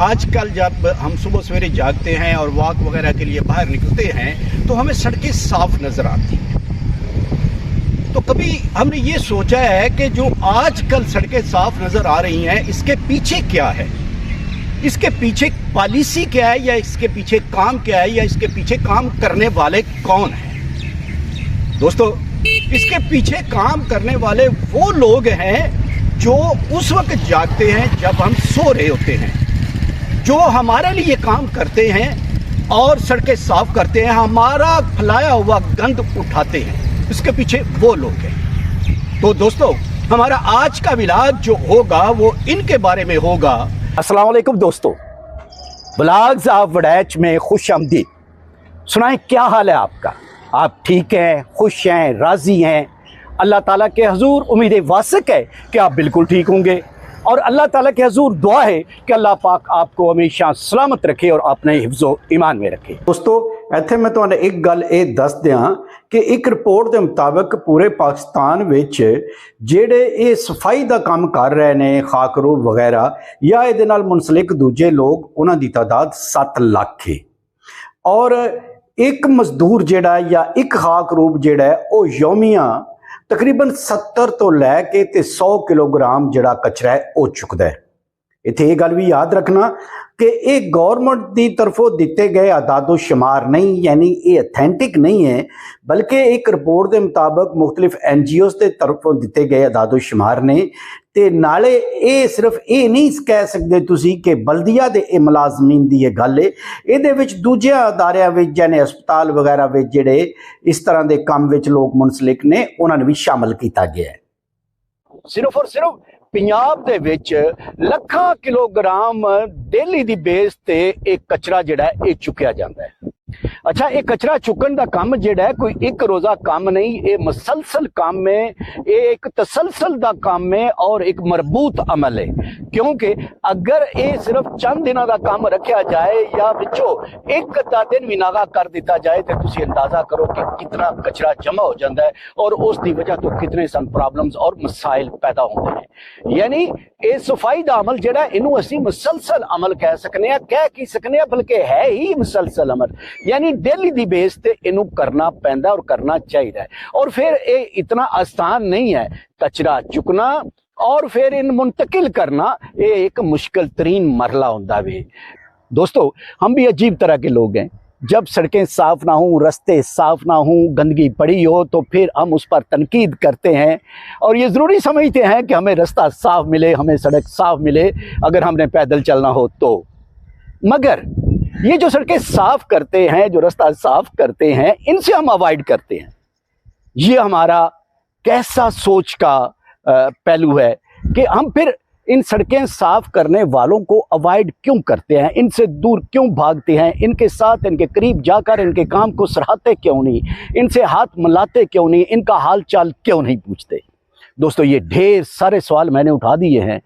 आजकल जब हम सुबह सवेरे जागते हैं और वॉक वगैरह के लिए बाहर निकलते हैं तो हमें सड़कें साफ नजर आती हैं। तो कभी हमने ये सोचा है कि जो आजकल सड़कें साफ नजर आ रही हैं इसके पीछे क्या है, इसके पीछे पॉलिसी क्या है, या इसके पीछे काम क्या है, या इसके पीछे काम करने वाले कौन हैं। दोस्तों, इसके पीछे काम करने वाले वो लोग हैं जो उस वक्त जागते हैं जब हम सो रहे होते हैं, जो हमारे लिए काम करते हैं और सड़कें साफ करते हैं, हमारा फैलाया हुआ गंद उठाते हैं। इसके पीछे वो लोग हैं। तो दोस्तों, हमारा आज का व्लॉग जो होगा वो इनके बारे में होगा। अस्सलाम वालेकुम दोस्तों, व्लॉग्स ऑफ वड़ैच में खुश आमदीद। सुनाएं, क्या हाल है आपका? आप ठीक हैं, खुश हैं, राज़ी हैं? अल्लाह ताला के हजूर उम्मीद वासिक है कि आप बिल्कुल ठीक होंगे, और अल्लाह ताला के हजूर दुआ है कि अल्लाह पाक आपको हमेशा सलामत रखे और अपने हिफ्ज़ो ईमान में रखे। दोस्तों, इत्थे मैं तुहानू एक गल ये दस दियां कि एक रिपोर्ट के मुताबिक पूरे पाकिस्तान विच जेड़े ये सफाई का काम कर रहे हैं, खाकरूब वगैरह या इहदे नाल मुंसलिक दूजे लोग, उन्हां दी तादाद 7 लाख है। और एक मजदूर जेड़ा या एक खाकरूब जेड़ा है वो यौमिया तकरीबन 70 तो लैके 100 किलोग्राम जड़ा कचरा है वो चुकता है। इत्थे ये गल भी याद रखना कि ये गौरमेंट की तरफों दिते गए आदादो शुमार नहीं, यानी ये अथेंटिक नहीं है, बल्कि एक रिपोर्ट के मुताबिक मुख्तलिफ NGOs के तरफों दिते गए आदादो शुमार ने। ते नाले ये सिर्फ ये नहीं कह सकते तुसी कि बल्दिया के मुलाजमीन की यह गल है, ये दूजे अदारिया यानी हस्पताल वगैरह में जेड़े इस तरह के काम में लोग मुंसलिक ने उन्होंने भी शामिल किया गया है। सिर्फ और सिर्फ पंजाब दे विच लाखां किलोग्राम डेली दी बेस ते एक कचरा जिहड़ा है ये चुकिया जाता है। अच्छा, ये कचरा चुकन का काम जिहड़ा है कोई एक रोज़ा काम नहीं, ये मसलसल काम है, ये एक तसलसल का काम है और एक मरबूत अमल है। क्योंकि अगर ये सिर्फ चंद दिनों का काम रखा जाए या विचों एक अद्धा दिन भी नागा कर दिता जाए तो तुसी अंदाजा करो कि कितना कचरा जमा हो जाता है और उसकी वजह तो कितने सन प्रॉब्लम्स और मसाइल पैदा होते हैं। यानी ये सफाई का अमल जिहड़ा इनू असीं मुसलसल अमल कह सकने हैं, कह की सकने हैं, बल्कि है ही मुसलसल अमल, यानी डेली दी बेस ते इनू करना पैंदा और करना चाहिए। और फिर ये इतना आसान नहीं है कचरा चुकना और फिर इन मुंतकिल करना, ये एक मुश्किल तरीन मरला होता है। दोस्तों, हम भी अजीब तरह के लोग हैं। जब सड़कें साफ ना हों, रास्ते साफ ना हों, गंदगी पड़ी हो तो फिर हम उस पर तनकीद करते हैं और ये ज़रूरी समझते हैं कि हमें रास्ता साफ मिले, हमें सड़क साफ मिले अगर हमने पैदल चलना हो तो। मगर ये जो सड़कें साफ करते हैं, जो रास्ता साफ करते हैं, इनसे हम अवॉइड करते हैं। ये हमारा कैसा सोच का पहलू है कि हम फिर इन सड़कें साफ करने वालों को अवॉइड क्यों करते हैं, इनसे दूर क्यों भागते हैं, इनके साथ इनके करीब जाकर इनके काम को सराहते क्यों नहीं, इनसे हाथ मिलाते क्यों नहीं, इनका हाल चाल क्यों नहीं पूछते। दोस्तों, ये ढेर सारे सवाल मैंने उठा दिए हैं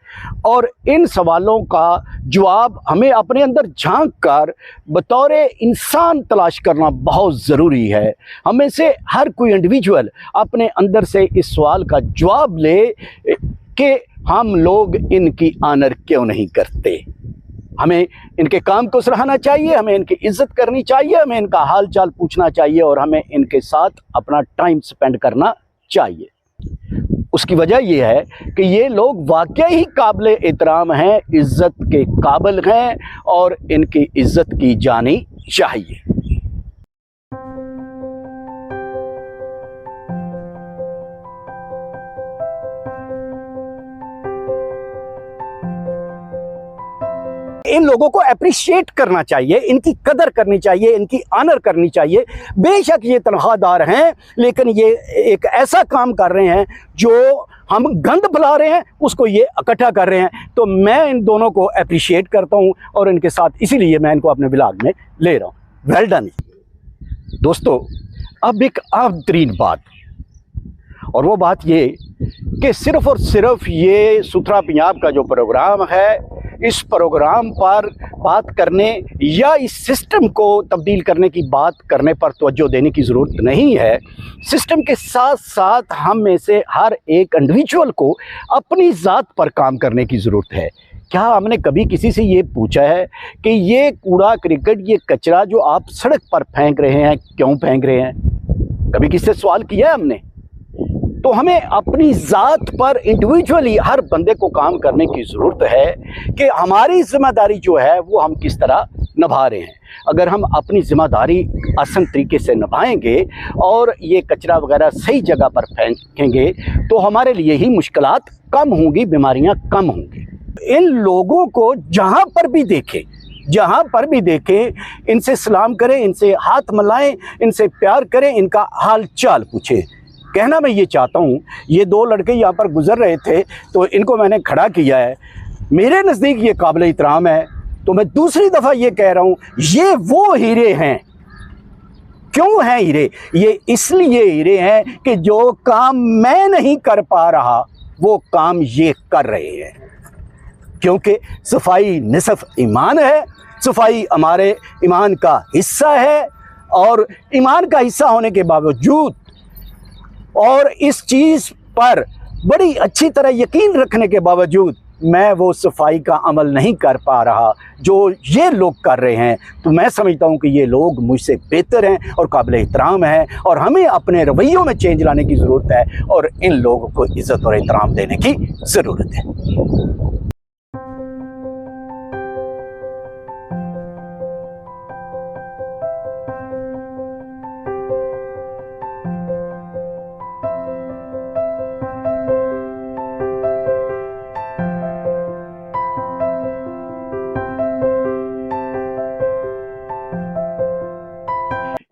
और इन सवालों का जवाब हमें अपने अंदर झांक कर बतौर इंसान तलाश करना बहुत ज़रूरी है। हमें से हर कोई इंडिविजुअल अपने अंदर से इस सवाल का जवाब ले कि हम लोग इनकी आनर क्यों नहीं करते। हमें इनके काम को सराहना चाहिए, हमें इनकी इज्जत करनी चाहिए, हमें इनका हाल चाल पूछना चाहिए और हमें इनके साथ अपना टाइम स्पेंड करना चाहिए। उसकी वजह यह है कि ये लोग वाकई ही काबिल एहतराम हैं, इज्जत के काबिल हैं और इनकी इज्जत की जानी चाहिए। इन लोगों को अप्रिशिएट करना चाहिए, इनकी कदर करनी चाहिए, इनकी ऑनर करनी चाहिए। बेशक ये तनख्वाहदार हैं, लेकिन ये एक ऐसा काम कर रहे हैं जो हम गंद फैला रहे हैं उसको ये इकट्ठा कर रहे हैं। तो मैं इन दोनों को अप्रिशिएट करता हूं और इनके साथ इसीलिए मैं इनको अपने व्लॉग में ले रहा हूं। Well done. दोस्तों, अब एक अहम तरीन बात, और वो बात ये कि सिर्फ और सिर्फ ये सुथरा पंजाब का जो प्रोग्राम है, इस प्रोग्राम पर बात करने या इस सिस्टम को तब्दील करने की बात करने पर तवज्जो देने की ज़रूरत नहीं है। सिस्टम के साथ साथ हम में से हर एक इंडिविजुअल को अपनी ज़ात पर काम करने की ज़रूरत है क्या हमने कभी किसी से ये पूछा है कि ये कूड़ा क्रिकेट, ये कचरा जो आप सड़क पर फेंक रहे हैं, क्यों फेंक रहे हैं? कभी किसी से सवाल किया है हमने? तो हमें अपनी ज़ात पर इंडिविजुअली हर बंदे को काम करने की ज़रूरत है कि हमारी जिम्मेदारी जो है वो हम किस तरह निभा रहे हैं। अगर हम अपनी जिम्मेदारी आसान तरीके से निभाएंगे और ये कचरा वगैरह सही जगह पर फेंकेंगे तो हमारे लिए ही मुश्किलात कम होंगी, बीमारियां कम होंगी। इन लोगों को जहाँ पर भी देखें इनसे सलाम करें, इनसे हाथ मिलाएं, इनसे प्यार करें, इनका हाल चाल पूछें। कहना मैं ये चाहता हूँ, ये दो लड़के यहाँ पर गुजर रहे थे तो इनको मैंने खड़ा किया है। मेरे नज़दीक ये काबिल एहतराम है। तो मैं दूसरी दफ़ा ये कह रहा हूँ, ये वो हीरे हैं। क्यों हैं हीरे? ये इसलिए हीरे हैं कि जो काम मैं नहीं कर पा रहा वो काम ये कर रहे हैं। क्योंकि सफाई निसफ ईमान है, सफाई हमारे ईमान का हिस्सा है, और ईमान का हिस्सा होने के बावजूद और इस चीज़ पर बड़ी अच्छी तरह यकीन रखने के बावजूद मैं वो सफाई का अमल नहीं कर पा रहा जो ये लोग कर रहे हैं, तो मैं समझता हूँ कि ये लोग मुझसे बेहतर हैं और काबिल एहतराम हैं, और हमें अपने रवैयों में चेंज लाने की ज़रूरत है और इन लोगों को इज़्ज़त और एहतराम देने की ज़रूरत है।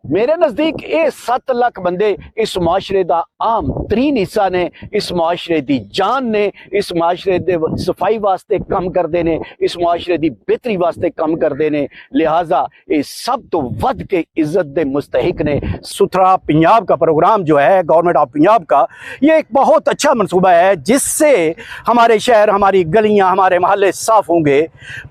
मेरे नज़दीक ये 7 लाख बंदे इस माशरे का आम तरीन हिस्सा ने, इस माशरे की जान ने, इस माशरे के सफाई वास्ते कम करते हैं, इस माशरे की बेहतरी वास्ते कम करते हैं। लिहाजा ये सब तो वध के इज्जत के मुस्तहिक ने। सुथरा पंजाब का प्रोग्राम जो है गवर्नमेंट ऑफ पंजाब का, ये एक बहुत अच्छा मनसूबा है जिससे हमारे शहर, हमारी गलियाँ, हमारे मोहल्ले साफ़ होंगे।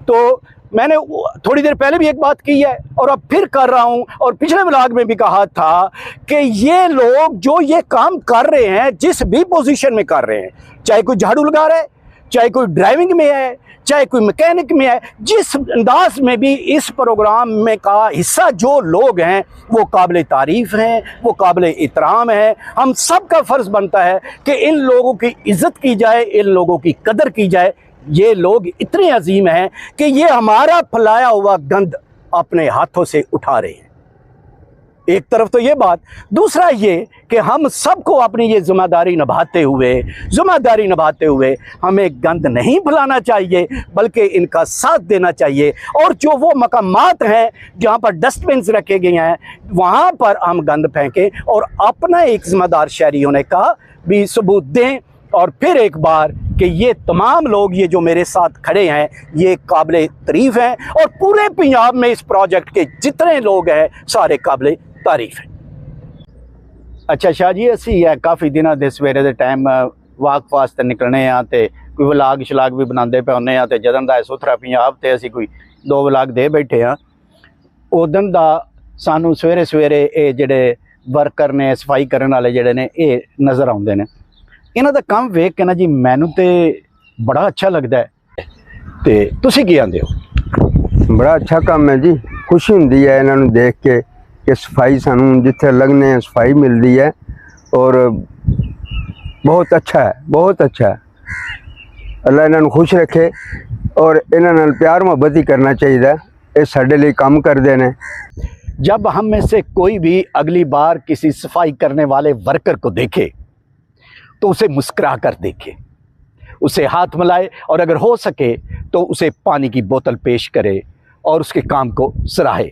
तो मैंने थोड़ी देर पहले भी एक बात की है और अब फिर कर रहा हूं, और पिछले व्लॉग में भी कहा था कि ये लोग जो ये काम कर रहे हैं, जिस भी पोजीशन में कर रहे हैं, चाहे कोई झाड़ू लगा रहा है, चाहे कोई ड्राइविंग में है, चाहे कोई मैकेनिक में है, जिस अंदाज में भी इस प्रोग्राम में का हिस्सा जो लोग हैं वो काबिल तारीफ़ हैं, वो काबिल एहतराम हैं। हम सब का फ़र्ज़ बनता है कि इन लोगों की इज़्ज़त की जाए, इन लोगों की कदर की जाए। ये लोग इतने अजीम हैं कि ये हमारा फैलाया हुआ गंद अपने हाथों से उठा रहे हैं। एक तरफ तो ये बात, दूसरा ये कि हम सबको अपनी ये जिम्मेदारी निभाते हुए हमें गंद नहीं फैलाना चाहिए, बल्कि इनका साथ देना चाहिए। और जो वो मकामात हैं जहाँ पर डस्टबिन्स रखे गए हैं वहाँ पर हम गंद फेंकें और अपना एक जिम्मेदार शहरी होने का भी सबूत दें। और फिर एक बार कि ये तमाम लोग, ये जो मेरे साथ खड़े हैं, ये काबिल तारीफ़ हैं, और पूरे पंजाब में इस प्रोजेक्ट के जितने लोग हैं सारे काबिल तारीफ़ हैं। अच्छा शाह जी, असी है काफ़ी दिनों के सवेरे के टाइम वाक वास्ते निकलने आ ते कोई व्लॉग शलाग भी बनाते पे होने आ, ते जदन दा सुथरा पंजाब ते असी कोई 2 व्लॉग दे बैठे हाँ। उदन दा सानू सवेरे सवेरे ये जेडे वर्कर ने, सफाई करने वाले जेडे ने, ये नज़र आउंदे ने। इन्हां दा काम वेख के ना जी मैनू ते बड़ा अच्छा लगता है। ते तुसीं की आंदे हो? बड़ा अच्छा काम है जी, खुशी हुंदी है इन्हां नूं देख के कि सफाई सानू जिथे लगने सफाई मिलती है, और बहुत अच्छा है, बहुत अच्छा है। अल्लाह इन्हां नूं खुश रखे और इन्हां नाल प्यार मुहब्बत ही करना चाहिए। ये साडे लिए काम करते हैं। जब हम में से कोई भी अगली बार किसी सफाई करने वाले वर्कर को देखे तो उसे मुस्कुरा कर देखे, उसे हाथ मिलाए, और अगर हो सके तो उसे पानी की बोतल पेश करे और उसके काम को सराहे।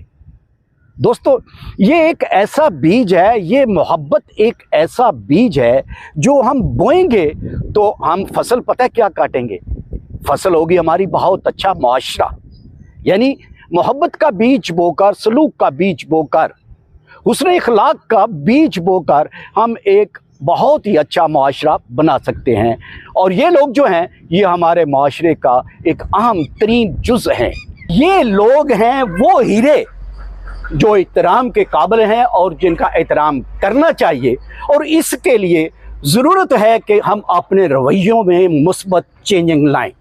दोस्तों, ये एक ऐसा बीज है, ये मोहब्बत एक ऐसा बीज है जो हम बोएंगे तो हम फसल पता है क्या काटेंगे? फसल होगी हमारी बहुत अच्छा मुआशरा। यानी मोहब्बत का बीज बोकर, सलूक का बीज बोकर, हुस्न इखलाक का बीज बोकर हम एक बहुत ही अच्छा मुआशरा बना सकते हैं। और ये लोग जो हैं ये हमारे मुआशरे का एक अहम तरीन जुज़ हैं। ये लोग हैं वो हीरे जो एहतराम के काबिल हैं और जिनका एहतराम करना चाहिए। और इसके लिए ज़रूरत है कि हम अपने रवैयों में मुस्बत चेंजिंग लाएं।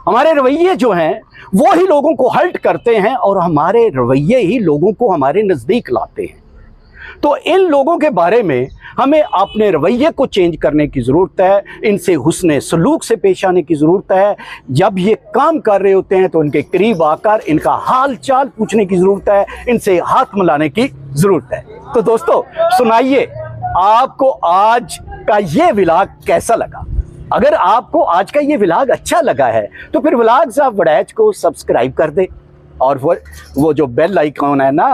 हमारे रवैये जो हैं वो ही लोगों को हर्ट करते हैं और हमारे रवैये ही लोगों को हमारे नज़दीक लाते हैं। तो इन लोगों के बारे में हमें अपने रवैये को चेंज करने की ज़रूरत है, इनसे हुस्ने सलूक से पेश आने की ज़रूरत है। जब ये काम कर रहे होते हैं तो इनके करीब आकर इनका हाल चाल पूछने की ज़रूरत है, इनसे हाथ मिलाने की ज़रूरत है। तो दोस्तों सुनाइए, आपको आज का ये व्लॉग कैसा लगा? अगर आपको आज का ये व्लॉग अच्छा लगा है तो फिर व्लॉग्स ऑफ वड़ैच को सब्सक्राइब कर दे और वो जो बेल आइकॉन है ना,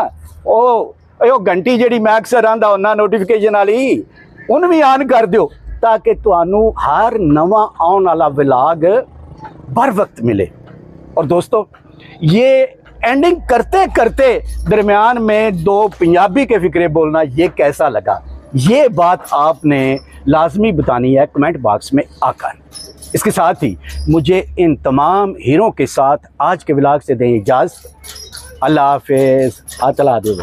ਉਹ घंटी ਜਿਹੜੀ मैं अक्सर ਆਂਦਾ ਉਹਨਾਂ ਨੋਟੀਫਿਕੇਸ਼ਨ ਵਾਲੀ ਉਹਨੂੰ ਵੀ ਆਨ ਕਰ ਦਿਓ ताकि ਤੁਹਾਨੂੰ हर नवा आने वाला व्लॉग बर वक्त मिले। और दोस्तों ये एंडिंग करते करते दरमियान में दो पंजाबी के फिक्रे बोलना ये कैसा लगा, ये बात आपने लाजमी बतानी है कमेंट बॉक्स में आकर। इसके साथ ही मुझे इन तमाम हीरों के साथ आज के व्लॉग से दें इजाज़त। अल्लाह हाफिज़। चला दो।